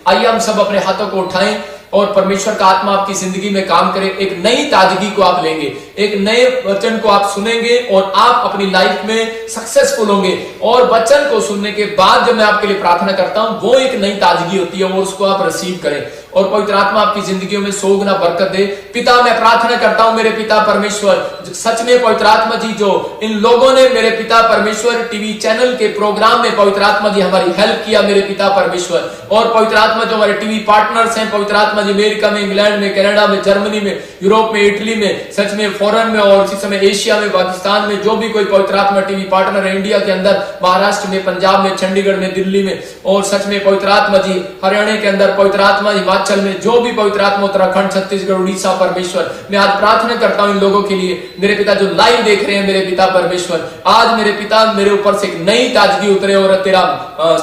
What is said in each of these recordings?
आइए हम सब अपने हाथों को उठाएं और परमेश्वर का आत्मा आपकी जिंदगी में काम करे। एक नई ताजगी को आप लेंगे, एक नए वचन को आप सुनेंगे और आप अपनी लाइफ में सक्सेसफुल होंगे। और वचन को सुनने के बाद जब मैं आपके लिए प्रार्थना करता हूं, वो एक नई ताजगी होती है और उसको आप रिसीव करें और पवित्र आत्मा आपकी जिंदगी में 100 गुना बरकत दे। पिता, मैं प्रार्थना करता हूं मेरे पिता परमेश्वर, सच में पवित्र आत्मा जी, जो इन लोगों ने मेरे पिता परमेश्वर टीवी चैनल के प्रोग्राम में पवित्र आत्मा जी हमारी हेल्प किया मेरे पिता परमेश्वर, और पवित्र आत्मा जो हमारे टीवी पार्टनर्स हैं पवित्र आत्मा जी, अमेरिका में, इंग्लैंड में, कनाडा में, जर्मनी में, यूरोप में, इटली में, सच में फॉरेन में और इसी समय एशिया में, पाकिस्तान में, जो भी कोई पवित्र आत्मा टीवी पार्टनर है, इंडिया के अंदर, महाराष्ट्र में, पंजाब में, चंडीगढ़ में, दिल्ली में, और सच में पवित्र आत्मा जी हरियाणा के अंदर, पवित्र आत्मा जी हिमाचल में, जो भी पवित्र आत्मा, उत्तराखंड, छत्तीसगढ़, उड़ीसा परमेश्वर, मैं आज प्रार्थना करता हूं इन लोगों के लिए मेरे पिता जो लाइव देख रहे हैं मेरे पिता परमेश्वर। आज मेरे पिता मेरे ऊपर से एक नई ताजगी उतरे और तेरा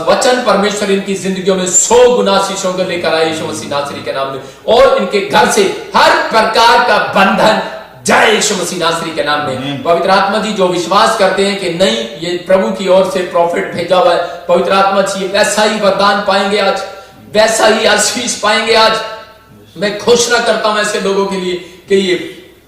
वचन परमेश्वर इनकी जिंदगियों में 100 गुना आशीषों को लेकर आए यीशु मसीह नासरी के नाम में, और इनके घर से हर प्रकार का बंधन जय यीशु मसीह नासरी के नाम में। पवित्र आत्मा जी जो विश्वास करते हैं कि नहीं, ये प्रभु की ओर से प्रॉफिट भेजा हुआ है, पवित्र आत्मा जी वैसा ही वरदान पाएंगे आज, वैसा ही आशीष पाएंगे आज। मैं घोषणा करता हूं ऐसे लोगों के लिए कि ये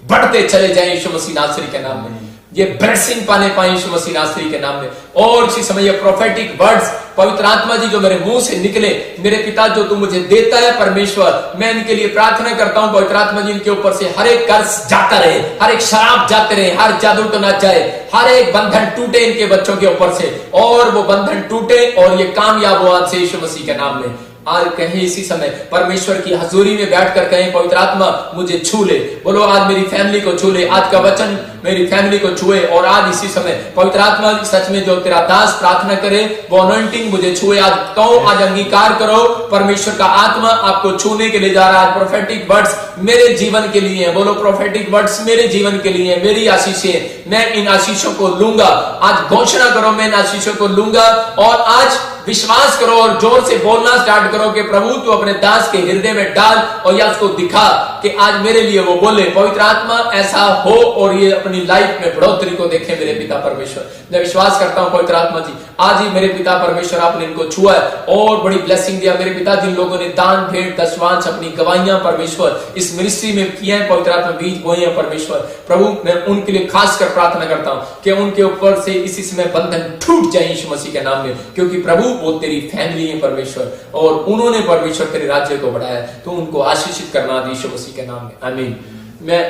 बढ़ते चले जाए यीशु मसीह नासरी के नाम में, ये ब्लेसिंग पाने पाए यीशु मसीह नासरी के नाम में। और इसी समय ये प्रोफेटिक वर्ड्स पवित्र आत्मा जी जो मेरे मुंह से निकले मेरे पिता, जो तू मुझे देता है परमेश्वर, मैं इनके लिए प्रार्थना करता हूं पवित्र आत्मा जी इनके ऊपर से हर एक कर्ज जाता रहे, हर एक शराब जाते रहे, हर जादू टोना जाए, हर एक बंधन टूटे इनके बच्चों के ऊपर से, और वो बंधन टूटे और ये कामयाब हो आज से यीशु मसीह के नाम में। आज कहें इसी समय परमेश्वर की हजूरी में बैठकर कहें पवित्र आत्मा मुझे छू ले, बोलो आज मेरी फैमिली को छू ले, आज का वचन मेरी फैमिली को छुए, और आज इसी समय पवित्र आत्मा सच में जो तेरा दास प्रार्थना करे वो अनॉइंटिंग मुझे छुए। आज कहो, आज अंगीकार करो परमेश्वर का आत्मा आपको छूने के लिए जा रहा है। आज प्रोफेटिक वर्ड्स मेरे जीवन के लिए है, बोलो प्रोफेटिक वर्ड्स मेरे जीवन के लिए है, मेरी आशीषें, मैं इन आशीषों को लूंगा। आज घोषणा करो मैं इन आशीषों को लूंगा, और आज विश्वास करो और जोर से बोलना स्टार्ट करो कि प्रभु तू अपने दास के हृदय में डाल और या उसको दिखा कि आज मेरे लिए वो बोले। पवित्र आत्मा ऐसा हो और ये अपनी लाइफ में बढ़ोतरी को देखे मेरे पिता परमेश्वर। मैं विश्वास करता हूं पवित्र आत्मा जी आज ही मेरे पिता परमेश्वर आपने इनको छुआ है और बड़ी ब्लेसिंग दिया मेरे पिता। जिन लोगों ने दान भेंट दशवांश अपनी गवाहियां परमेश्वर इस मिनिस्ट्री में किए हैं, पवित्र आत्मा बीज बोए हैं परमेश्वर, प्रभु मैं उनके लिए खासकर प्रार्थना करता हूं कि उनके ऊपर से इसी समय बंधन टूट जाए यीशु मसीह के नाम में, क्योंकि प्रभु वो तेरी फैमिली है परमेश्वर और उन्होंने परमेश्वर तेरे राज्य को बढ़ाया, तो उनको आशीषित करना यीशु मसीह के नाम में, आमीन। मैं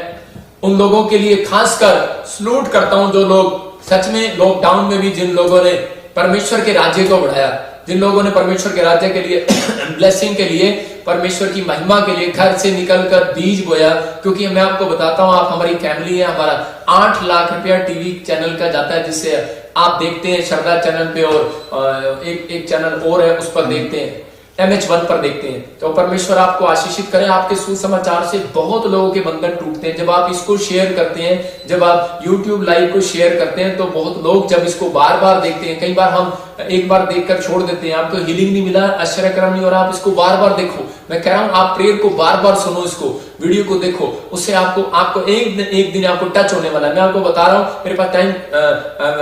उन लोगों के लिए खासकर सलूट करता हूं जो लोग सच में लॉकडाउन में भी जिन लोगों ने परमेश्वर के राज्य को बढ़ाया, जिन लोगों ने परमेश्वर के राज्य के लिए ब्लेसिंग के लिए परमेश्वर की महिमा के लिए घर से निकलकर बीज बोया। क्योंकि मैं आपको बताता हूं, आप हमारी फैमिली है, हमारा 8 लाख रुपया टीवी चैनल का जाता है जिससे आप देखते हैं श्रद्धा चैनल पे, और एक चैनल और है उस पर देखते हैं, MH1 पर देखते हैं। तो परमेश्वर आपको आशीषित करें। आपके सुसमाचार से बहुत लोगों के बंधन टूटते हैं जब आप इसको शेयर करते हैं, जब आप YouTube लाइव को शेयर करते हैं, तो बहुत लोग जब इसको बार बार देखते हैं, कई बार हम एक बार देखकर छोड़ देते हैं, आपको हीलिंग नहीं मिला, आश्चर्यक्रम नहीं हो रहा, आप इसको बार बार देखो। मैं कह रहा हूं आप प्रेयर को बार बार सुनो, इसको वीडियो को देखो, उससे आपको एक दिन आपको टच होने वाला है। मैं आपको बता रहा हूं, मेरे पास टाइम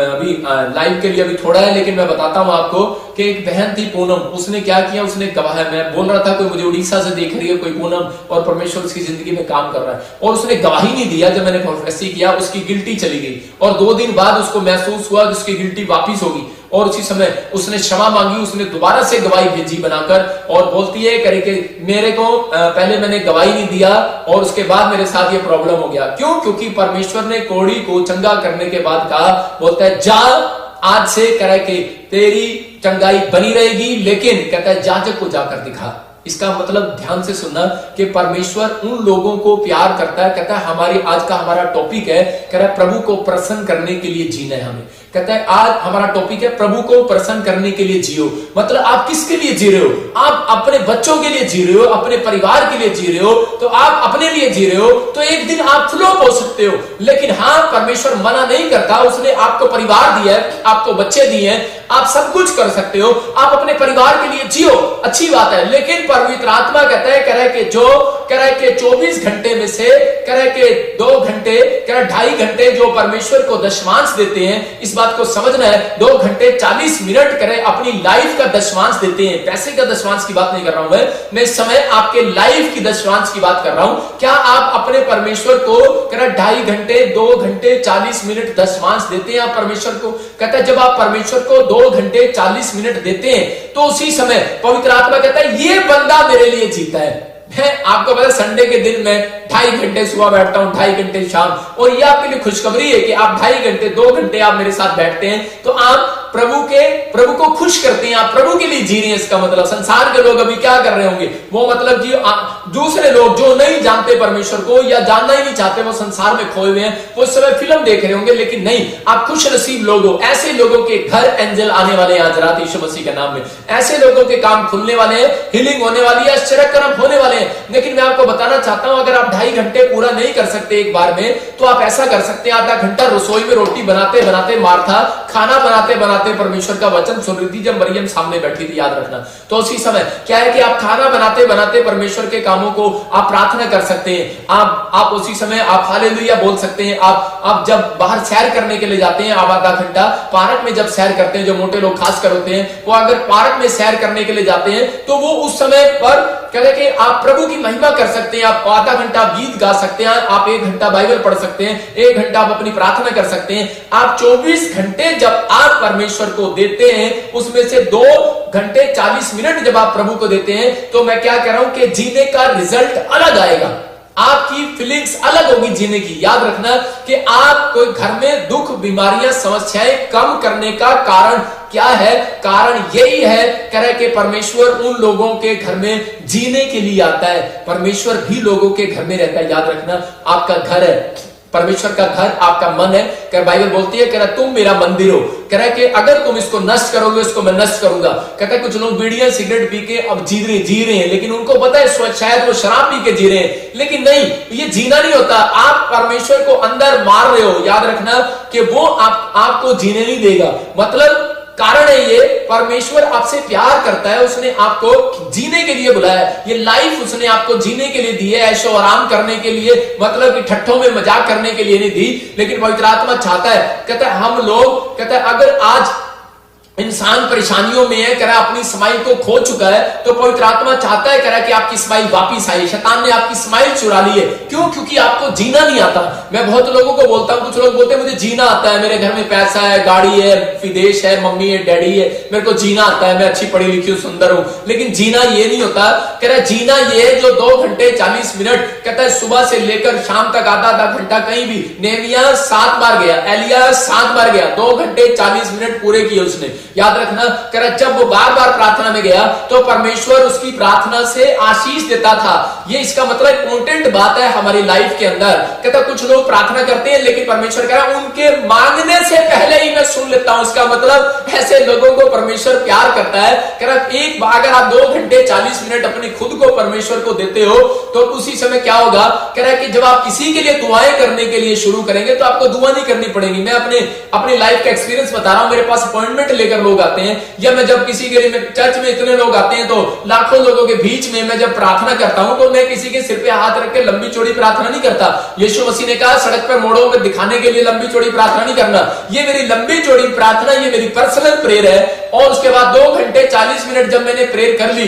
अभी लाइव के लिए अभी थोड़ा है, लेकिन मैं बताता हूं आपको कि एक बहन थी पूनम, उसने क्या किया, उसने गवाह, मैं बोल रहा था कोई मुझे उड़ीसा से देख रही है कोई पूनम और परमेश्वर उसकी जिंदगी में काम कर रहा है, और उसने गवाही नहीं दिया। जब मैंने प्रोफेसी किया उसकी गिल्टी चली गई, और 2 दिन बाद उसको महसूस हुआ कि उसकी गिल्टी वापिस होगी, और उसी समय उसने क्षमा मांगी, उसने दोबारा से गवाही भेजी बनाकर, और बोलती है करे कि मेरे को पहले मैंने गवाही नहीं दिया और उसके बाद मेरे साथ ये प्रॉब्लम हो गया। क्यों? क्योंकि परमेश्वर ने कोढ़ी को चंगा करने के बाद कहा, बोलता है जा आज से करे कि तेरी चंगाई बनी रहेगी, लेकिन कहता है जाजक को जाकर दिखा। इसका मतलब ध्यान से सुनना कि परमेश्वर उन लोगों को प्यार करता है। कहता है हमारी आज का हमारा टॉपिक है, कह रहा है प्रभु को प्रसन्न करने के लिए जीना है हमें। कहता है आज हमारा टॉपिक है प्रभु को प्रसन्न करने के लिए जियो। मतलब आप किसके लिए जी रहे हो? आप अपने बच्चों के लिए जी रहे हो, अपने परिवार के लिए जी रहे हो, तो आप अपने लिए जी रहे हो, तो एक दिन आप फ्लॉप हो सकते हो। लेकिन हाँ, परमेश्वर मना नहीं करता, उसने आपको परिवार दिया है, आपको बच्चे दिए हैं, आप सब कुछ कर सकते हो, आप अपने परिवार के लिए जियो, अच्छी बात है। लेकिन पवित्र आत्मा कहता है, कह रहा है कि जो कह रहा है कि 24 घंटे में से कह रहा है कि 2 घंटे, कह रहा है 2.5 घंटे जो परमेश्वर को दशमांश देते हैं, इस बात बात को समझना है। 2 घंटे 40 मिनट करें अपनी लाइफ का दशमांश देते हैं, पैसे का दशमांश की बात नहीं कर रहा हूं मैं इस समय आपके लाइफ की दशमांश की बात कर रहा हूं। क्या आप अपने परमेश्वर को 2.5 घंटे 2 घंटे 40 मिनट दशमांश देते हैं आप परमेश्वर को? कहता है जब आप परमेश्वर को 2 घंटे 40 मिनट देते हैं तो उसी समय पवित्र आत्मा कहता है ये बंदा मेरे लिए जीता है। मैं आपको पता संडे के दिन में 2.5 घंटे सुबह बैठता हूं, 2.5 घंटे शाम, और ये आपके लिए खुशखबरी है कि आप 2.5 घंटे 2 घंटे आप मेरे साथ बैठते हैं तो आप प्रभु को खुश करते हैं, आप प्रभु के लिए जी रहे हैं। इसका मतलब संसार के लोग अभी क्या कर रहे होंगे, वो मतलब जी दूसरे लोग जो नहीं जानते परमेश्वर को या जानना ही नहीं चाहते, वो संसार में खोए हुए हैं, वो इस समय फिल्म देख रहे होंगे। लेकिन नहीं, आप खुश नसीब लोग हो, ऐसे लोगों के घर एंजल आने वाले हैं आज रात यीशु मसीह के नाम में। ऐसे लोगों के काम खुलने वाले हैं, हीलिंग होने वाली है, आश्चर्य कर्म होने वाले हैं। लेकिन मैं आपको बताना चाहता हूं अगर आप 2.5 घंटे पूरा नहीं कर सकते एक बार में, तो आप ऐसा कर सकते हैं आधा घंटा रसोई में रोटी बनाते बनाते, मार्था खाना बनाते बनाते परमेश्वर का वचन सुन रही थी जब मरियम सामने बैठी थी, याद रखना। तो उसी समय क्या है कि आप खाना बनाते बनाते परमेश्वर के कामों को आप प्रार्थना कर सकते हैं। आप उसी समय आप हालेलुया बोल सकते हैं। आप जब बाहर सैर करने के लिए जाते हैं, आप आधा घंटा पार्क में जब सैर करते हैं, जो मोटे लोग खासकर होते हैं, वो अगर पार्क में सैर करने के लिए जाते हैं तो वो उस समय पर कहते हैं कि आप प्रभु की महिमा कर सकते हैं। आप आधा घंटा गीत गा सकते हैं, आप 1 घंटा बाइबल पढ़ सकते हैं, 1 घंटा आप अपनी प्रार्थना कर सकते हैं। आप 24 घंटे जब आप परमेश्वर को देते हैं, उसमें से 2 घंटे 40 मिनट जब आप प्रभु को देते हैं, तो मैं क्या कह रहा हूं कि जीने का रिजल्ट अलग आएगा, आपकी फीलिंग्स अलग होगी जीने की। याद रखना कि आप कोई घर में दुख बीमारियां समस्याएं कम करने का कारण क्या है? कारण यही है कह रहे कि परमेश्वर उन लोगों के घर में जीने के लिए आता है। परमेश्वर भी लोगों के घर में रहता है। याद रखना आपका घर है, परमेश्वर का घर आपका मन है। कह बाइबल बोलती है कह रहा तुम मेरा मंदिर हो। कह रहा कि अगर तुम इसको नष्ट करोगे इसको मैं नष्ट करूंगा। कहता है कुछ लोग बीड़ियां सिगरेट पी के अब जी रहे हैं, लेकिन उनको पता है शायद वो शराब पी के जी रहे हैं, लेकिन नहीं, ये जीना नहीं होता। आप परमेश्वर को अंदर मार रहे हो। याद रखना कि वो आपको जीने नहीं देगा। मतलब कारण है ये, परमेश्वर आपसे प्यार करता है, उसने आपको जीने के लिए बुलाया है। ये लाइफ उसने आपको जीने के लिए दी है, ऐशो आराम करने के लिए, मतलब कि ठट्ठों में मजाक करने के लिए नहीं दी। लेकिन पवित्र आत्मा चाहता है, कहता है हम लोग, कहता है अगर आज इंसान परेशानियों में है, कह रहा अपनी स्माइल को खो चुका है, तो पवित्र आत्मा चाहता है कह रहा कि आपकी स्माइल वापिस आई। शैतान ने आपकी स्माइल चुरा ली है। क्यों? क्योंकि आपको जीना नहीं आता। मैं बहुत लोगों को बोलता हूं, कुछ लोग बोलते हैं मुझे जीना आता है, मेरे घर में पैसा है, गाड़ी है, विदेश है, मम्मी है, डैडी है, मेरे को जीना आता है, मैं अच्छी पढ़ी लिखी हूं, सुंदर हूं। लेकिन जीना ये नहीं होता। कह रहा जीना ये है जो 2 घंटे 40 मिनट, कहता है सुबह से लेकर शाम तक आधा घंटा कहीं भी। नेहमिया 7 बार गया, एलिया 7 बार गया, 2 घंटे 40 मिनट पूरे किए उसने। याद रखना, कह रहा जब वो बार बार प्रार्थना में गया तो परमेश्वर उसकी प्रार्थना से आशीष देता था। ये इसका मतलब इंपॉर्टेंट बात है हमारी लाइफ के अंदर। कहता कुछ लोग प्रार्थना करते हैं लेकिन परमेश्वर कह रहा उनके मांगने से पहले ही मैं सुन लेता हूं। इसका मतलब ऐसे लोगों को परमेश्वर प्यार करता है। कह रहा एक बार अगर आप 2 घंटे 40 मिनट अपनी खुद को परमेश्वर को देते हो तो उसी समय क्या होगा? कह रहा है कि जब आप किसी के लिए दुआएं करने के लिए शुरू करेंगे तो आपको दुआ नहीं करनी पड़ेगी। मैं अपनी लाइफ का एक्सपीरियंस बता रहा हूं। मेरे पास अपॉइंटमेंट लेकर लोग आते हैं, या मैं जब किसी के लिए चर्च में इतने लोग आते हैं तो लाखों लोगों के बीच में मैं जब प्रार्थना करता हूं तो मैं किसी के सिर पे हाथ रख के लंबी चौड़ी प्रार्थना नहीं करता। यीशु मसीह ने कहा सड़क पर मोड़ों में दिखाने के लिए लंबी चौड़ी प्रार्थना नहीं करना। ये मेरी लंबी चौड़ी प्रार्थना, ये मेरी पर्सनल प्रेयर है। और उसके बाद 2 घंटे 40 मिनट जब मैंने प्रेयर कर ली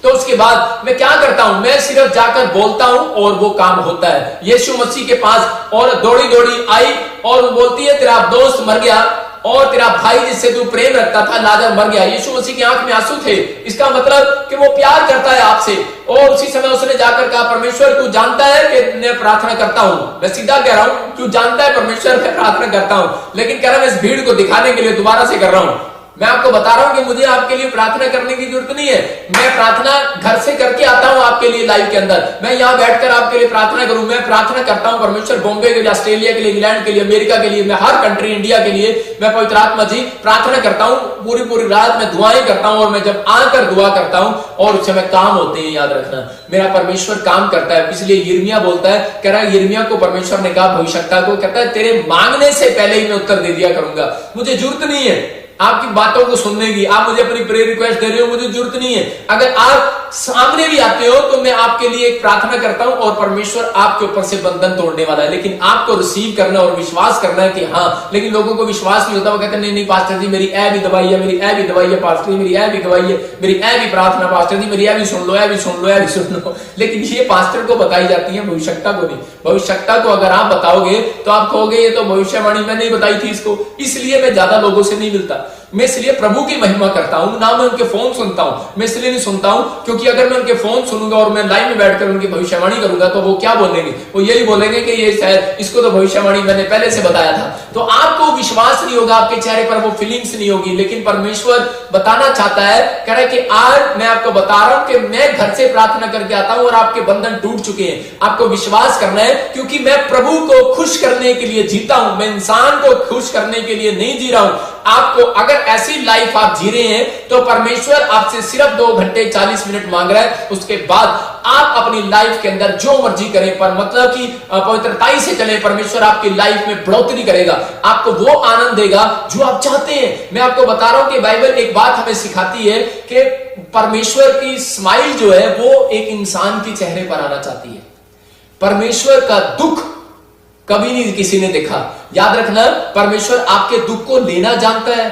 तो उसके बाद मैं क्या करता हूं? मैं सिर्फ जाकर बोलता हूं और वो काम होता है। यीशु मसीह के पास और दौड़ी दौड़ी आई और बोलती है तेरा दोस्त मर गया और तेरा भाई जिससे तू प्रेम रखता था लाजर मर गया। यीशु मसीह की आंख में आंसू थे। इसका मतलब कि वो प्यार करता है आपसे। और उसी समय उसने जाकर कहा परमेश्वर तू जानता है कि मैं प्रार्थना करता हूं। मैं सीधा कह रहा हूं तू जानता है परमेश्वर मैं प्रार्थना करता हूं, लेकिन कह रहा मैं इस भीड़ को दिखाने के लिए दोबारा से कर रहा हूं। मैं आपको बता रहा हूं कि मुझे आपके लिए प्रार्थना करने की जरूरत नहीं है। मैं प्रार्थना घर से करके आता हूं आपके लिए लाइव के अंदर। मैं यहां बैठकर आपके लिए प्रार्थना करूं। मैं प्रार्थना करता हूं परमेश्वर बॉम्बे के लिए, ऑस्ट्रेलिया के लिए, इंग्लैंड के लिए, अमेरिका के लिए, मैं हर कंट्री, इंडिया के लिए मैं पवित्र आत्मा जी प्रार्थना करता हूं। पूरी रात में दुआएं करता हूं और मैं जब आकर दुआ करता हूं और उस समय काम होते हैं। याद रखना मेरा परमेश्वर काम करता है। इसलिए यिर्मयाह बोलता है, कह रहा है यिर्मयाह को परमेश्वर ने कहा भविष्यवक्ता को, कहता है तेरे मांगने से पहले ही मैं उत्तर दे दिया करूंगा। मुझे जरूरत नहीं है आपकी बातों को सुनने की। आप मुझे अपनी प्रेयर रिक्वेस्ट दे रहे हो, मुझे जरूरत नहीं है। अगर आप सामने भी आते हो तो मैं आपके लिए एक प्रार्थना करता हूं और परमेश्वर आपके ऊपर से बंधन तोड़ने वाला है। लेकिन आपको रिसीव करना और विश्वास करना है कि हाँ, लेकिन लोगों को विश्वास नहीं होता। वो कहते हैं नहीं पास्टर जी, मेरी ए भी दवाई है, मेरी ए भी दवाई है पास्टर जी, मेरी ए भी दवाई है, मेरी ए भी प्रार्थना पास्टर जी, मेरी ए भी सुन लो, ए भी सुन लो, ए भी सुन लो। लेकिन ये पास्टर को बताई जाती है, भविष्यता को नहीं। भविष्यता को अगर आप बताओगे तो आप कहोगे ये तो भविष्यवाणी मैं नहीं बताई थी इसको। इसलिए मैं ज्यादा लोगों से नहीं मिलता। मैं इसलिए प्रभु की महिमा करता हूं, ना मैं उनके फोन सुनता हूं। मैं इसलिए नहीं सुनता हूं क्योंकि अगर मैं उनके फोन सुनूंगा और मैं लाइव में बैठकर उनकी भविष्यवाणी करूंगा तो वो क्या बोलेंगे? वो यही बोलेंगे कि ये शायद इसको तो भविष्यवाणी मैंने पहले से बताया था। तो आपको विश्वास नहीं होगा, आपके चेहरे पर वो फीलिंग्स नहीं होगी। लेकिन परमेश्वर बताना चाहता है, कह रहा है कि आज मैं आपको बता रहा हूं कि मैं घर से प्रार्थना करके आता हूं और आपके बंधन टूट चुके हैं। आपको विश्वास करना है क्योंकि मैं प्रभु को खुश करने के लिए जीता हूं, मैं इंसान को खुश करने के लिए नहीं जी रहा हूं। आपको अगर ऐसी लाइफ आप जी रहे हैं तो परमेश्वर आपसे सिर्फ 2 घंटे 40 मिनट मांग रहा है। उसके बाद आप अपनी लाइफ के अंदर जो मर्जी करें, पर मतलब कि पवित्रताई से चले, परमेश्वर आपकी लाइफ में बढ़ोतरी करेगा, आपको वो आनंद देगा जो आप चाहते हैं। मैं आपको बता रहा हूं कि बाइबल एक बात हमें सिखाती है कि परमेश्वर की स्माइल जो है वो एक इंसान के चेहरे पर आना चाहती है। परमेश्वर का दुख कभी नहीं किसी ने देखा। याद रखना, परमेश्वर आपके दुख को लेना जानता है,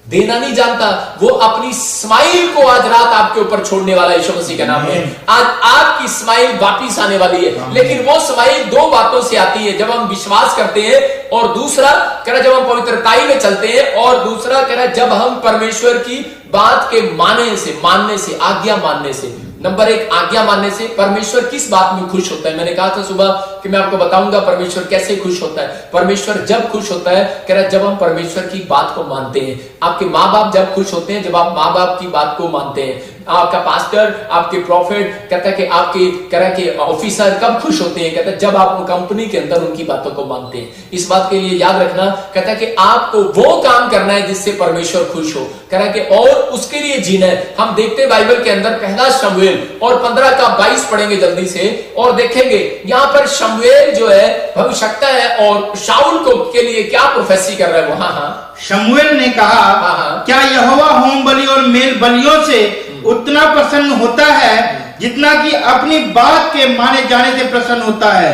देना नहीं जानता। वो अपनी स्माइल को आज रात आपके ऊपर छोड़ने वाला है, यीशु मसीह के नाम में। आज आपकी स्माइल वापिस आने वाली है। लेकिन वो स्माइल 2 बातों से आती है, जब हम विश्वास करते हैं, और दूसरा कह रहा जब हम पवित्रताई में चलते हैं, और दूसरा कह रहा जब हम परमेश्वर की बात के मानने से, आज्ञा मानने से। नंबर 1, आज्ञा मानने से। परमेश्वर किस बात में खुश होता है? मैंने कहा था सुबह कि मैं आपको बताऊंगा परमेश्वर कैसे खुश होता है। परमेश्वर जब खुश होता है, कह रहा है जब हम परमेश्वर की बात को मानते हैं। आपके माँ बाप जब खुश होते हैं, जब आप माँ बाप की बात को मानते हैं। आपका पास्टर, आपके प्रॉफिट, कहता है कि आपके कह रहा है कि ऑफिसर कब खुश होते हैं? कहता है जब आप कंपनी के अंदर उनकी बातों को मानते हैं। इस बात के लिए याद रखना, कहता है कि आपको वो काम करना है जिससे परमेश्वर खुश हो, कह रहा है कि और उसके लिए जीना है। हम देखते हैं बाइबल के अंदर पहला शमूएल और 15 का 22 पढ़ेंगे जल्दी से, और देखेंगे यहां पर शमूएल जो है भविष्यवक्ता है और शाऊल को के लिए क्या प्रोफेसी कर रहा है वो। हाँ, शमूएल ने कहा, क्या यहोवा होम बलि और मेल बलियों से उतना प्रसन्न होता है जितना कि अपनी बात के माने जाने से प्रसन्न होता है?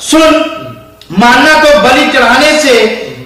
सुन, मानना तो बलि चढ़ाने से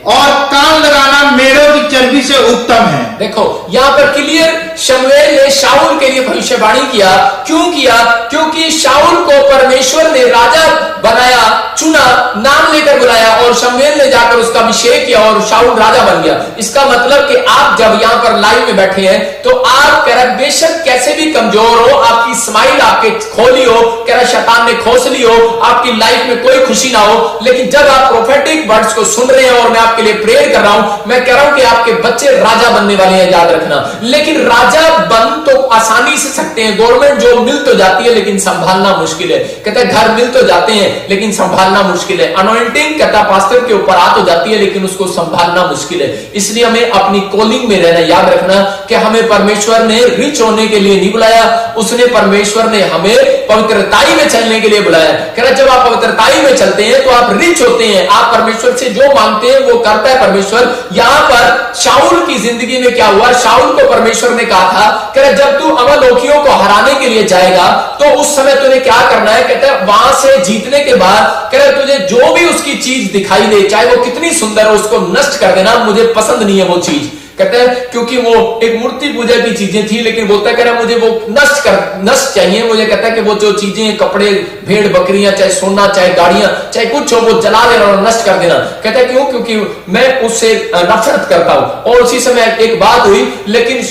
और कान लगाना मेढ़ों की चर्बी से उत्तम है। देखो यहां पर क्लियर शमूएल ने शाऊल के लिए भविष्यवाणी किया। क्यों किया? क्योंकि शाऊल को परमेश्वर ने राजा बनाया, चुना, नाम लेकर बुलाया, और शमूएल ने जाकर उसका अभिषेक किया और शाऊल राजा बन गया। इसका मतलब कि आप जब यहां पर लाइव में बैठे हैं तो आप कह रहे बेशक कैसे भी कमजोर हो, आपकी स्माइल आपके खोली हो, कह रहा शैतान ने खोस ली हो, आपकी लाइफ में कोई खुशी ना हो, लेकिन जब आप प्रोफेटिक वर्ड्स को सुन रहे हैं और मैं आपके लिए प्रेयर कर रहा हूं, मैं कह रहा हूं कि आपके बच्चे राजा बनने वाले हैं, याद रखना। लेकिन राजा बन तो आसानी से सकते हैं, गवर्नमेंट जो मिल तो जाती है लेकिन संभालना मुश्किल है। कहता है घर मिल तो जाते हैं लेकिन संभालना मुश्किल है। अनॉइंटिंग कहता पास्टर के ऊपर आ तो जाती है लेकिन उसको संभालना मुश्किल है। इसलिए हमें अपनी कॉलिंग में रहना, याद रखना कि हमें परमेश्वर ने रिच होने के लिए नहीं बुलाया, उसने परमेश्वर ने हमें पवित्रताई में चलने के लिए बुलाया। कह रहा जब आप पवित्रताई में चलते हैं तो आप रिच होते हैं, आप परमेश्वर से जो मांगते हैं वो करता है परमेश्वर। यहां पर शाऊल की जिंदगी में क्या हुआ? शाऊल को परमेश्वर ने कहा था, कह रहा जब तू अमलेकियों को हराने के लिए जाएगा तो उस समय तुझे क्या करना है? कहता है वहां से जीतने के बाद कह रहा तुझे जो भी उसकी चीज दिखाई दे, चाहे वो कितनी सुंदर हो, उसको नष्ट कर देना, मुझे पसंद नहीं है वो चीज। कहता है क्योंकि वो एक मूर्ति पूजा की चीजें थी, लेकिन बोलता है कह रहा मुझे वो नष्ट चाहिए। मुझे कहता है कि वो जो चीजें, कपड़े, भेड़ बकरियां, चाहे सोना, चाहे गाड़ियां, चाहे कुछ हो, वो जला देना और नष्ट कर देना। कहता है क्यों? क्योंकि मैं उससे नफरत करता हूं। और उसी समय एक बात हुई, लेकिन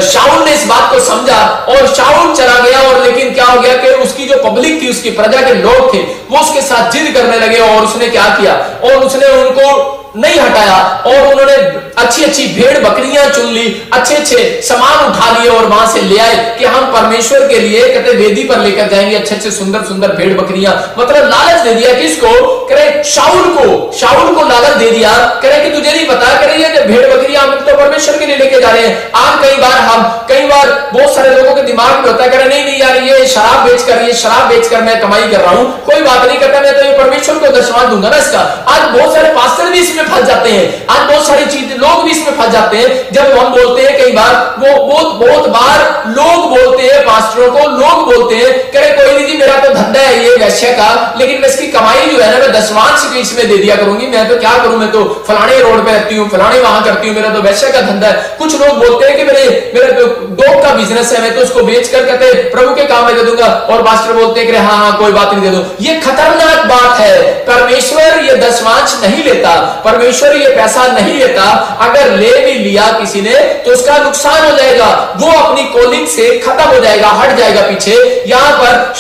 शाऊल ने इस बात को समझा और शाऊल चला गया। और लेकिन क्या हो गया कि उसकी जो पब्लिक थी, उसकी प्रजा के लोग थे, वो उसके साथ जिद करने लगे और उसने क्या किया? और उसने उनको नहीं हटाया और उन्होंने अच्छी अच्छी भेड़ बकरियां चुन ली, अच्छे अच्छे सामान उठा लिए और वहां से ले आए कि हम परमेश्वर के लिए कहते वेदी पर लेकर जाएंगे अच्छे अच्छे सुंदर सुंदर भेड़ बकरियां। मतलब लालच दे दिया किसको? करे शाऊल को लालच दे दिया। करे कि तुझे नहीं पता, करे ये भेड़ बकरियां हम तो परमेश्वर के लिए लेके जा रहे हैं। आज कई बार बहुत सारे लोगों के दिमाग में होता है, करे नहीं यार ये शराब बेचकर मैं कमाई कर रहा हूं, कोई बात नहीं, कहता मैं तो ये परमेश्वर को दशमांश दूंगा ना इसका। आज बहुत सारे पास्टर भी इसमें इसमें फंस जाते हैं। आज बहुत सारी चीजें लोग भी इसमें फंस जाते हैं। जब हम बोलते हैं कई बार बहुत बार लोग बोलते हैं, पास्टरों को लोग बोलते हैं, कह रहे कोई नहीं जी मेरा तो धंधा है ये वैश्य का, लेकिन मैं इसकी कमाई जो है ना मैं दशमांश इसमें दे दिया करूंगी, मैं तो क्या करूं, मैं तो फलाने रोड पे रहती हूँ, फलाने वहां करती हूँ, मेरा तो वैश्य का धंधा है। कुछ लोग बोलते हैं कि मेरा तो डॉग का बिजनेस है, मैं तो उसको बेच कर कहते प्रभु के काम में दे दूंगा, और पास्टर बोलते हैं कि हाँ कोई बात नहीं दे दो। ये खतरनाक बात है। परमेश्वर ये दशमांश नहीं लेता, परमेश्वर ये पैसा नहीं लेता। अगर ले भी लिया किसी ने तो उसका नुकसान हो जाएगा, वो अपनी कॉलिंग से खत्म हो जाएगा, हट जाएगा पीछे। यहां पर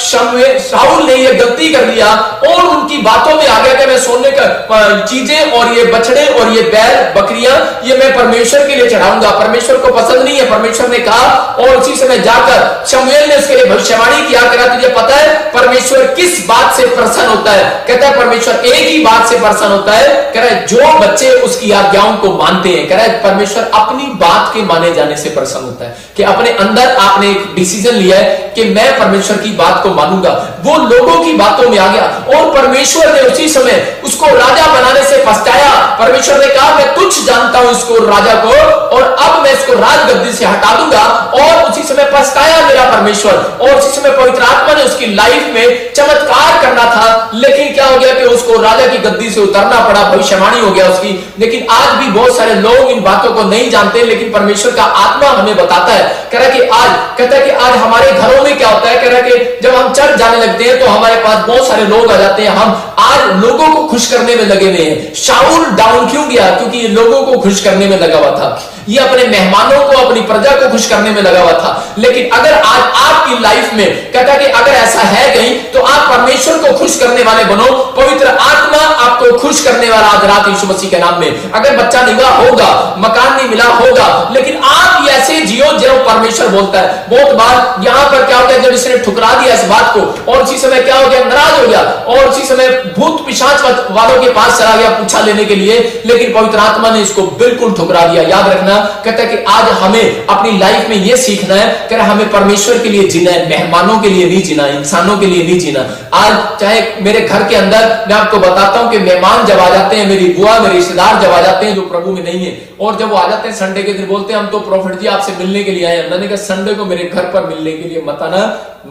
शाऊल ने ये गलती कर लिया और उनकी बातों में आ गया कि मैं सोने का चीजें और ये बछड़े और ये बैल बकरियां ये मैं परमेश्वर के लिए चढ़ाऊंगा। परमेश्वर को पसंद नहीं है। परमेश्वर ने कहा, और उसी समय जाकर शमूएल ने उसके लिए भविष्यवाणी किया, कहा तुझे पता है परमेश्वर किस बात से प्रसन्न होता है? कहता है परमेश्वर एक ही बात से प्रसन्न होता है, कह रहा है जो बच्चे उसकी आज्ञाओं को मानते हैं। कह रहा है परमेश्वर अपनी बात के माने जाने से प्रसन्न होता है, कि अपने अंदर आपने एक डिसीजन लिया है कि मैं परमेश्वर की बात को मानूंगा। वो लोगों की बातों में आ गया और परमेश्वर ने उसी समय उसको राजा बनाने से पछताया। परमेश्वर ने कहा मैं तुच्छ जानता हूं इसको राजा को, और अब मैं इसको राजगद्दी से हटा दूंगा। और उसी समय पछताया मेरा परमेश्वर, और उसी समय पवित्र आत्मा ने उसकी लाइफ में चमत्कार करना था, लेकिन क्या हो गया कि उसको राजा की गद्दी से उतरना पड़ा, भविष्यवाणी हो गया उसकी। लेकिन आज भी बहुत सारे लोग इन बातों को नहीं जानते, लेकिन परमेश्वर का आत्मा हमें बताता है। कह रहा है कि आज कहता है कि आज हमारे घरों में क्या होता है, कह रहा है कि जब हम चर्च जाने लगते हैं तो हमारे पास बहुत सारे लोग आ जाते हैं, हम आज लोगों को खुश करने में लगे हुए हैं। शाऊल डाउन क्यों गया? क्योंकि ये लोगों को खुश करने में लगा हुआ था, ये अपने मेहमानों को अपनी प्रजा को खुश करने में लगा हुआ था। लेकिन अगर आज आपकी लाइफ में कहता कि अगर ऐसा है कहीं तो आप परमेश्वर को खुश करने वाले बनो। पवित्र आत्मा आपको खुश करने वाला आज रात यीशु मसीह के नाम में। अगर बच्चा नहीं मिला होगा, मकान नहीं मिला होगा, लेकिन आप ऐसे जियो जो परमेश्वर बोलता है। बहुत बार यहां पर क्या हो गया, जब इसने ठुकरा दिया इस बात को और उसी समय क्या हो गया, नाराज हो गया और उसी समय भूत पिशाच वालों के पास चला गया पूछा लेने के लिए, लेकिन पवित्र आत्मा ने इसको बिल्कुल ठुकरा दिया। याद रखना, कहता है कि आज हमें अपनी लाइफ में यह सीखना है कि हमें परमेश्वर के लिए जीना है, मेहमानों के लिए नहीं जीना, इंसानों के लिए नहीं जीना। आज चाहे मेरे घर के अंदर मैं आपको बताता हूं कि मेहमान जब आ जाते हैं, मेरी बुआ मेरे रिश्तेदार जब आ जाते हैं जो प्रभु में नहीं है, और जब वो आ जाते हैं संडे के दिन बोलते हैं हम तो प्रॉफिट जी आपसे मिलने के लिए आए हैं। मैंने कहा संडे को मेरे घर पर मिलने के लिए मत आना,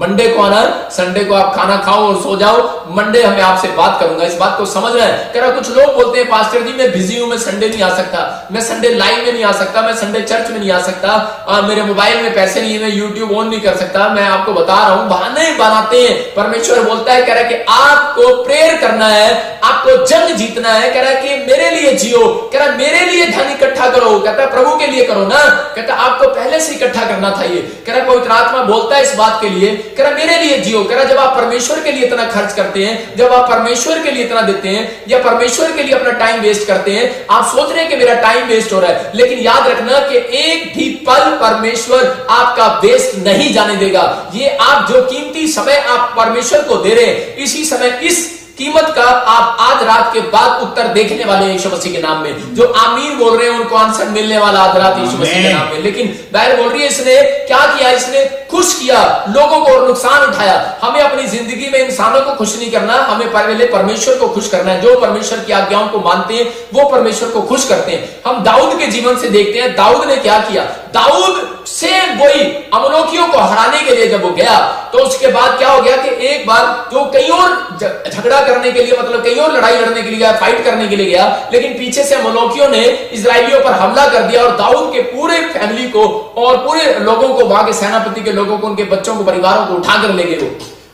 मंडे को आना। संडे को आप खाना खाओ और सो जाओ, मंडे हमें आपसे बात करूंगा। इस बात को समझना है। कह रहा कुछ लोग बोलते हैं पास्टर जी मैं बिजी हूं, मैं संडे नहीं आ सकता, मैं संडे लाइव में नहीं आ सकता, मैं संडे चर्च में नहीं आ सकता, मेरे मोबाइल में पैसे नहीं है, मैं यूट्यूब ऑन नहीं कर सकता। मैं आपको बता रहा हूं बहाने बनाते हैं। परमेश्वर बोलता है, कह रहा है कि आपको प्रेयर करना है, आपको जंग जीतना है। कह रहा है कि मेरे लिए जियो, कह रहा है मेरे लिए धन इकट्ठा करो, कहता है प्रभु के लिए करो ना, कहता आपको पहले से इकट्ठा करना था ये। कह रहा पवित्र आत्मा बोलता है इस बात के लिए, कह रहा मेरे लिए जियो। कह रहा जब आप परमेश्वर के लिए इतना खर्च करते हैं, जब आप परमेश्वर के लिए इतना देते हैं या परमेश्वर के लिए अपना टाइम वेस्ट करते हैं, आप सोच रहे हैं कि मेरा टाइम वेस्ट हो रहा है, लेकिन याद रखना कि एक भी पल परमेश्वर आपका वेस्ट नहीं जाने देगा। ये आप जो कीमती समय आप परमेश्वर को दे रहे हैं, इसी समय इस कीमत का आप आज रात के बाद उत्तर देखने वाले यीशु मसीह के नाम में। जो आमीन बोल रहे हैं उनको आंसर मिलने वाला आज रात यीशु मसीह के नाम में। लेकिन बाइबल बोल रही है इसने क्या किया, इसने खुश किया लोगों को और नुकसान उठाया। हमें अपनी जिंदगी में इंसानों को खुश नहीं करना, हमें पहले परमेश्वर को खुश करना है। जो परमेश्वर की आज्ञाओं को मानते हैं वो परमेश्वर को खुश करते हैं। हम दाऊद के जीवन से देखते हैं, दाऊद ने क्या किया। दाऊद से वही अमलोकियों को हराने के लिए जब वो गया तो उसके बाद क्या हो गया कि एक बार जो कहीं और झगड़ा करने के लिए, मतलब कहीं और लड़ाई लड़ने के लिए गया, फाइट करने के लिए गया, लेकिन पीछे से अमलोकियों ने इजराइलियों पर हमला कर दिया और दाऊद के पूरे फैमिली को और पूरे लोगों को, वहां के सेनापति के लोगों को, उनके बच्चों को, परिवारों को उठाकर ले गए।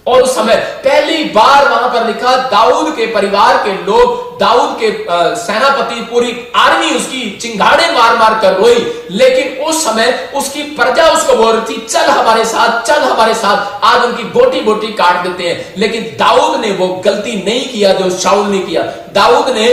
और उस समय पहली बार वहां पर लिखा दाऊद के परिवार के लोग, दाऊद के सेनापति, पूरी आर्मी उसकी चिंगाड़े मार मार कर रोई। लेकिन उस समय उसकी प्रजा उसको बोल रही थी चल हमारे साथ, चल हमारे साथ, आज उनकी बोटी बोटी काट देते हैं। लेकिन दाऊद ने वो गलती नहीं किया जो शाऊल ने किया। दाऊद ने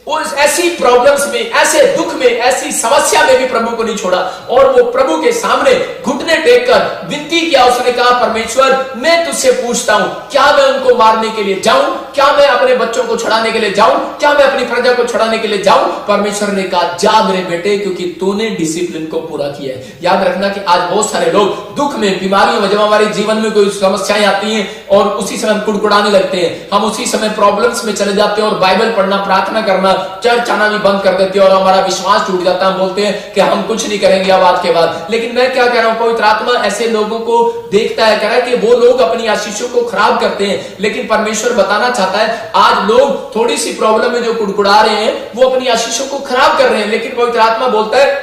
उस ऐसी प्रॉब्लम्स में, ऐसे दुख में, ऐसी समस्या में भी प्रभु को नहीं छोड़ा और वो प्रभु के सामने घुटने टेककर विनती किया। उसने कहा परमेश्वर मैं तुझसे पूछता हूं, क्या मैं उनको मारने के लिए जाऊं, क्या मैं अपने बच्चों को छुड़ाने के लिए जाऊं, क्या मैं अपनी प्रजा को छुड़ाने के लिए जाऊं। परमेश्वर ने कहा जा मेरे बेटे, क्योंकि तूने डिसिप्लिन को पूरा किया है। याद रखना कि आज बहुत सारे लोग दुख में, बीमारियों में, जब हमारे जीवन में कोई समस्याएं आती हैं और उसी समय हम कुड़कुड़ाने लगते हैं, हम उसी समय प्रॉब्लम्स में चले जाते हैं और बाइबल पढ़ना, प्रार्थना करना, चर्च आना भी बंद कर देते हैं और हमारा विश्वास टूट जाता है। हम बोलते हैं कि हम कुछ नहीं करेंगे अब आज के बाद। लेकिन मैं क्या कह रहा हूं, पवित्र आत्मा ऐसे लोगों को देखता है, कह रहा है कि वो लोग अपनी आशीषों को खराब करते हैं, लेकिन परमेश्वर बताना चाहता है आज लोग थोड़ी सी प्रॉब्लम में जो कुड़कुड़ा रहे हैं वो अपनी आशीषों को खराब कर रहे हैं, लेकिन पवित्र आत्मा बोलता है,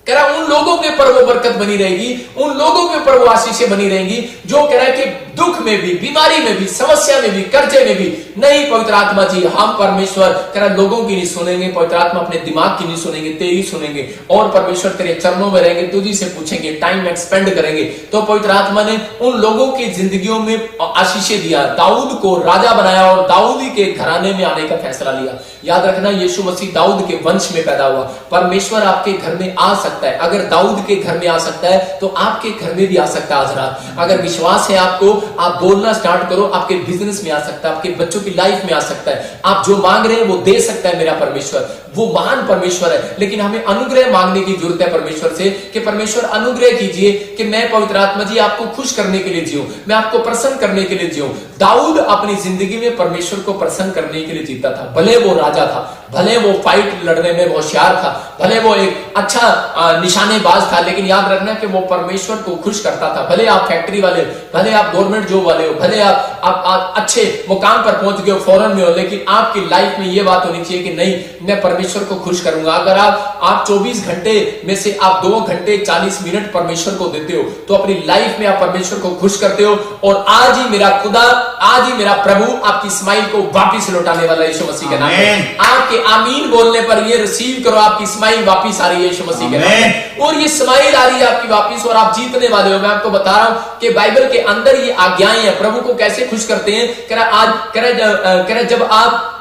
कह रहा उन लोगों के ऊपर वो बरकत बनी रहेगी, उन लोगों के ऊपर वो आशीषें बनी रहेंगी जो कह रहा है कि दुख में भी, बीमारी में भी, समस्या में भी, कर्जे में भी नहीं। पवित्र आत्मा जी हम परमेश्वर कह रहा लोगों की नहीं सुनेंगे, पवित्र आत्मा अपने दिमाग की नहीं सुनेंगे, तेरी सुनेंगे और परमेश्वर तेरे चरणों में रहेंगे, तुझी से पूछेंगे, टाइम एक्सपेंड करेंगे। तो पवित्र आत्मा ने उन लोगों की जिंदगियों में आशीषें दिया, दाऊद को राजा बनाया और दाऊद के घराने में आने का फैसला लिया। याद रखना यीशु मसीह दाऊद के वंश में पैदा हुआ। परमेश्वर आपके घर में आ सकता है, अगर दाऊद के घर में आ सकता है तो आपके घर में भी आ सकता है। आज रात अगर विश्वास है आपको, आप बोलना स्टार्ट करो, आपके बिजनेस में आ सकता है, आपके बच्चों की लाइफ में आ सकता है। आप जो मांग रहे हैं वो दे सकता है मेरा परमेश्वर, वो महान परमेश्वर है। लेकिन हमें अनुग्रह मांगने की जरूरत है परमेश्वर से कि परमेश्वर अनुग्रह कीजिए कि मैं पवित्र आत्मा जी आपको खुश करने के लिए जीऊं, मैं आपको प्रसन्न करने के लिए जीऊं। दाऊद अपनी जिंदगी में परमेश्वर को प्रसन्न करने के लिए जीता था। भले वो राजा था, भले वो फाइट लड़ने में होशियार था, भले वो एक अच्छा निशानेबाज था, लेकिन याद रखना कि वो परमेश्वर को खुश करता था। भले आप फैक्ट्री वाले, भले आप गवर्नमेंट जॉब वाले हो, भले आप अच्छे मुकाम पर पहुंच गए हो, फॉरेन में हो, लेकिन आपकी लाइफ में ये बात होनी चाहिए कि नहीं मैं परमेश्वर को खुश करूंगा। अगर आप 24 घंटे में से आप 2 घंटे 40 मिनट परमेश्वर को देते हो तो अपनी लाइफ में आप परमेश्वर को खुश करते हो। और आज ही मेरा खुदा, आज ही मेरा प्रभु आपकी स्माइल को वापिस लौटाने वाला यीशु मसीह के नाम में। आपके आमीन बोलने पर ये रिसीव करो, आपकी स्माइल वापिस आ रही है यीशु मसीह के नाम में, और ये स्माइल आ रही है आपकी वापिस और आप जीतने वाले हो। मैं आपको बता रहा हूं कि बाइबल के अंदर ये आज्ञाएं हैं, प्रभु को कैसे खुश करते हैं। कह रहा जब आप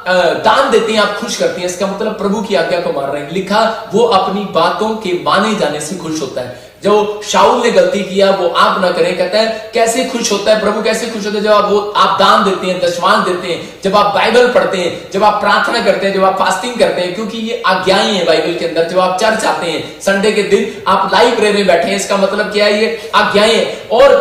दान देते हैं आप खुश करते हैं, इसका मतलब प्रभु की आज्ञा को मान रहे हैं। लिखा वो अपनी बातों के माने जाने से खुश होता है। जो शाऊल ने गलती किया वो आप ना करें, कहता है कैसे खुश होता है प्रभु, कैसे खुश होता है जब आप दान देते हैं, दशमांश देते हैं, जब आप बाइबल पढ़ते हैं, जब आप प्रार्थना करते हैं, जब आप फास्टिंग करते हैं, क्योंकि ये आज्ञाएं हैं बाइबल के अंदर। जब आप चर्च आते हैं संडे के दिन, आप लाइब्रेरी में बैठे हैं, इसका मतलब क्या है, ये आज्ञाएं। और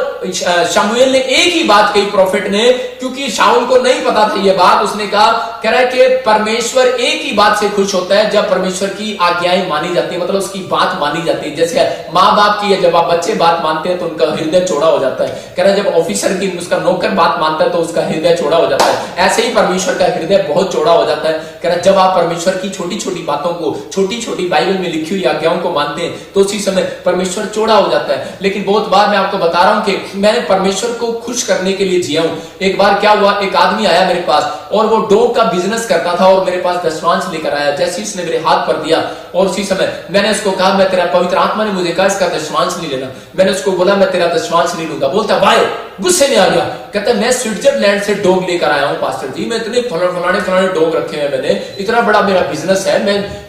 शमूएल ने एक ही बात कही प्रॉफिट ने, क्योंकि शाऊल को नहीं पता था ये बात, उसने कहा, कह रहा है कि परमेश्वर एक ही बात से खुश होता है जब परमेश्वर की आज्ञाएं मानी जाती है, मतलब उसकी बात मानी जाती है। जैसे माँ बाप की है, जब आप बच्चे बात मानते हैं तो उनका हृदय चौड़ा हो जाता है। कह रहा है जब ऑफिसर की, उसका नौकर बात मानता है तो उसका हृदय चौड़ा हो जाता है। ऐसे ही परमेश्वर का हृदय बहुत चौड़ा हो जाता है। कह रहा है जब आप परमेश्वर की छोटी छोटी बातों को, छोटी छोटी बाइबल में लिखी हुई आज्ञाओं को मानते हैं तो उसी समय परमेश्वर चौड़ा हो जाता है। लेकिन बहुत बार मैं आपको बता रहा हूं कि मैंने परमेश्वर को खुश करने के लिए जिया हूं। एक बार क्या हुआ, एक आदमी आया मेरे पास और वो डॉग का बिजनेस करता था और मेरे पास दशमांश लेकर आया। जैसे उसने मेरे हाथ पर दिया और उसी समय मैंने उसको कहा, मैं तेरा, पवित्र आत्मा ने मुझे कहा इसका दशमांश नहीं लेना। मैंने उसको बोला मैं तेरा दशमांश नहीं लूंगा। बोलता भाई, गुस्से में आ गया, कहता मैं स्विट्जरलैंड से डॉग लेकर आया हूं पास्टर जी, मैं इतने फलाने डॉग रखे हैं मैंने, इतना बड़ा मेरा बिजनेस है,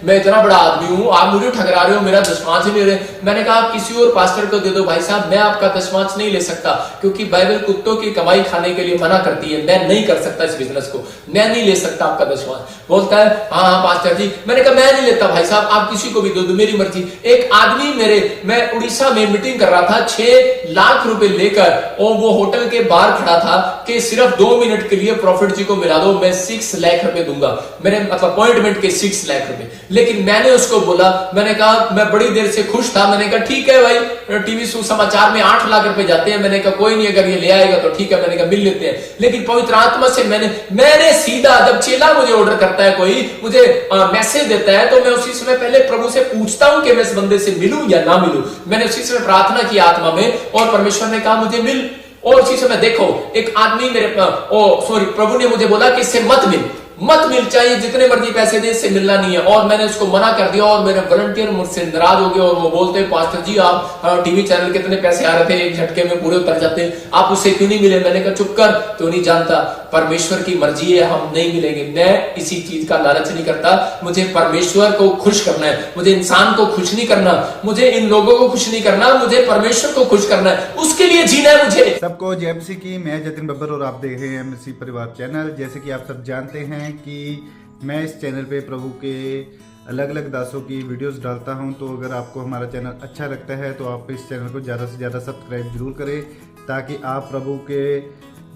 मैं इतना बड़ा आदमी हूं, आप मुझे ठकरा रहे हो, मेरा दशमांश ही नहीं ले रहे। मैंने कहा किसी और पास्टर को दे दो भाई साहब, मैं आपका दशमांश नहीं ले सकता, क्योंकि बाइबल कुत्तों की कमाई खाने के लिए मना करती है, मैं नहीं कर सकता इस बिजनेस को, मैं नहीं ले सकता आपका दशमांश। बोलता है हाँ पास्टर जी। मैंने कहा मैं नहीं लेता भाई साहब, आप किसी को भी दो, मेरी मर्जी। एक आदमी मैं उड़ीसा में मीटिंग कर रहा था, 6 लाख रुपए लेकर, और वो होटल के बाहर खड़ा था कि सिर्फ 2 मिनट के लिए प्रॉफिट जी को मिला दो, मैं 6 लाख रुपए दूंगा, मेरे मतलब अपॉइंटमेंट के 6 लाख रुपए। लेकिन मैंने उसको बोला, मैंने कहा मैं बड़ी देर से खुश था, मैंने कहा ठीक है भाई, टीवी समाचार में 8 लाख रुपए जाते हैं, मैंने कहा कोई नहीं, अगर ये ले आएगा तो ठीक है, मैंने कहा मिल लेते हैं। लेकिन पवित्र आत्मा से मैंने सीधा, जब चेला मुझे ऑर्डर करता है, कोई मुझे मैसेज देता है, तो मैं उसी समय पहले प्रभु से पूछता हूं कि मैं इस बंदे से मिलूं या ना मिलूं। मैंने उसी समय प्रार्थना की आत्मा में और परमेश्वर ने कहा मुझे मिल। और उसी समय देखो एक आदमी प्रभु ने मुझे बोला कि इससे मत मिल, चाहिए जितने मर्जी पैसे दे, इससे मिलना नहीं है। और मैंने उसको मना कर दिया और मेरे वॉलंटियर मुझसे नाराज हो गए और वो बोलते हैं पास्टर जी आप टीवी चैनल कितने पैसे आ रहे थे, एक झटके में पूरे उतर जाते, आप उससे क्यों नहीं मिले। मैंने कहा चुप कर, तू नहीं जानता, परमेश्वर की मर्जी है, हम नहीं मिलेंगे। मैं इसी चीज का लालच नहीं करता, मुझे परमेश्वर को खुश करना है, मुझे इंसान को खुश नहीं करना, मुझे इन लोगों को खुश नहीं करना, मुझे परमेश्वर को खुश करना है, उसके लिए जीना है मुझे। सबको जय मसीह की, मैं जतिन बब्बर और आप देख रहे हैं मसीह परिवार चैनल। जैसे कि आप सब जानते हैं कि मैं इस चैनल पे प्रभु के अलग अलग दासों की वीडियोस डालता हूं, तो अगर आपको हमारा चैनल अच्छा लगता है तो आप इस चैनल को ज़्यादा से ज़्यादा सब्सक्राइब जरूर करें, ताकि आप प्रभु के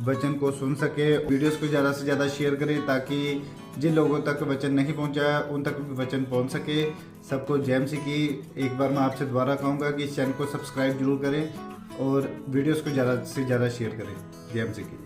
वचन को सुन सके। वीडियोस को ज़्यादा से ज़्यादा शेयर करें ताकि जिन लोगों तक वचन नहीं पहुंचा उन तक भी वचन पहुंच सके। सबको जय मसीह की। एक बार मैं आपसे दोबारा कहूँगा कि इस चैनल को सब्सक्राइब जरूर करें और वीडियोस को ज़्यादा से ज़्यादा शेयर करें। जय मसीह की।